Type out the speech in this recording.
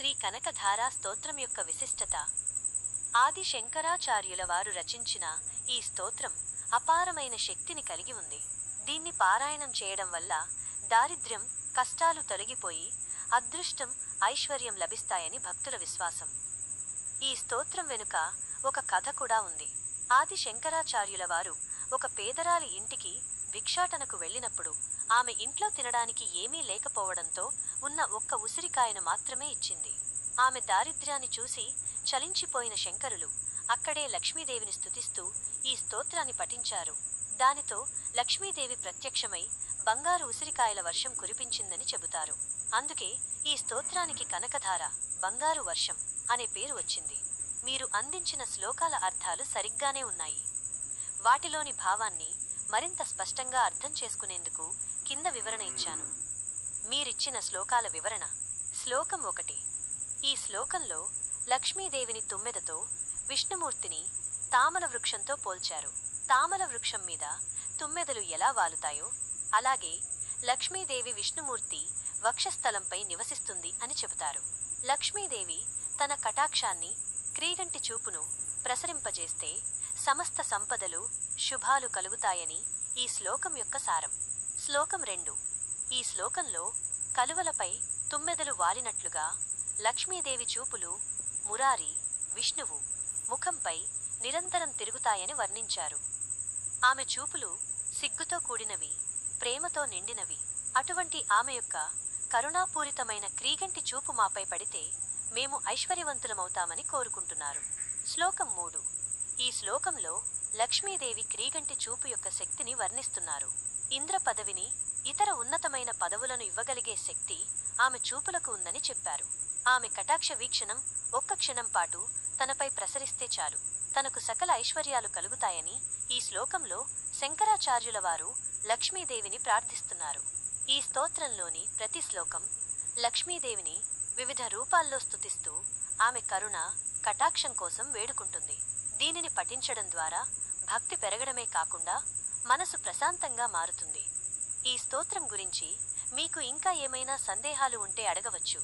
శ్రీ కనకధారా స్తోత్రం యొక్క విశిష్టత. ఆది శంకరాచార్యుల వారు రచించిన ఈ స్తోత్రం అపారమైన శక్తిని కలిగి ఉంది. దీన్ని పారాయణం చేయడం వల్ల దారిద్ర్యం, కష్టాలు తొలగిపోయి అదృష్టం, ఐశ్వర్యం లభిస్తాయని భక్తుల విశ్వాసం. ఈ స్తోత్రం వెనుక ఒక కథ కూడా ఉంది. ఆది శంకరాచార్యుల వారు ఒక పేదరాలి ఇంటికి భిక్షాటనకు వెళ్ళినప్పుడు ఆమె ఇంట్లో తినడానికి ఏమీ లేకపోవడంతో ఉన్న ఒక్క ఉసిరికాయను మాత్రమే ఇచ్చింది. ఆమె దారిద్ర్యాన్ని చూసి చలించిపోయిన శంకరులు అక్కడే లక్ష్మీదేవిని స్తుతిస్తూ ఈ స్తోత్రాన్ని పఠించారు. దానితో లక్ష్మీదేవి ప్రత్యక్షమై బంగారు ఉసిరికాయల వర్షం కురిపించిందని చెబుతారు. అందుకే ఈ స్తోత్రానికి కనకధార, బంగారు వర్షం అనే పేరు వచ్చింది. మీరు అందించిన శ్లోకాల అర్థాలు సరిగ్గానే ఉన్నాయి. వాటిలోని భావాన్ని మరింత స్పష్టంగా అర్థం చేసుకునేందుకు కింద వివరణ ఇచ్చాను. మీరిచ్చిన శ్లోకాల వివరణ. శ్లోకం 1. ఈ శ్లోకంలో లక్ష్మీదేవిని తుమ్మెదతో, విష్ణుమూర్తిని తామల వృక్షంతో పోల్చారు. తామల వృక్షం మీద తుమ్మెదలు ఎలా వాలుతాయో అలాగే లక్ష్మీదేవి విష్ణుమూర్తి వక్షస్థలంపై నివసిస్తుంది అని చెబుతారు. లక్ష్మీదేవి తన కటాక్షాన్ని, క్రీగంటి చూపును ప్రసరింపజేస్తే సమస్త సంపదలు, శుభాలు కలుగుతాయని ఈ శ్లోకం యొక్క సారం. శ్లోకం 2. ఈ శ్లోకంలో కలువలపై తుమ్మెదలు వాలినట్లుగా లక్ష్మీదేవి చూపులు మురారి, విష్ణువు ముఖంపై నిరంతరం తిరుగుతాయని వర్ణించారు. ఆమె చూపులు సిగ్గుతో కూడినవి, ప్రేమతో నిండినవి. అటువంటి ఆమె యొక్క కరుణాపూరితమైన క్రీగంటి చూపు మాపై పడితే మేము ఐశ్వర్యవంతులమవుతామని కోరుకుంటున్నారు. శ్లోకం 3. ఈ శ్లోకంలో లక్ష్మీదేవి క్రీగంటి చూపు యొక్క శక్తిని వర్ణిస్తున్నారు. ఇంద్ర పదవిని, ఇతర ఉన్నతమైన పదవులను ఇవ్వగలిగే శక్తి ఆమె చూపులకు ఉందని చెప్పారు. ఆమె కటాక్ష వీక్షణం ఒక్క క్షణం పాటు తనపై ప్రసరిస్తే చాలు, తనకు సకల ఐశ్వర్యాలు కలుగుతాయని ఈ శ్లోకంలో శంకరాచార్యుల వారు లక్ష్మీదేవిని ప్రార్థిస్తున్నారు. ఈ స్తోత్రంలోని ప్రతి శ్లోకం లక్ష్మీదేవిని వివిధ రూపాల్లో స్తుతిస్తూ ఆమె కరుణ, కటాక్షం కోసం వేడుకుంటుంది. దీనిని పఠించడం ద్వారా భక్తి పెరగడమే కాకుండా మనసు ప్రశాంతంగా మారుతుంది. ఈ స్తోత్రం గురించి మీకు ఇంకా ఏమైనా సందేహాలు ఉంటే అడగవచ్చు.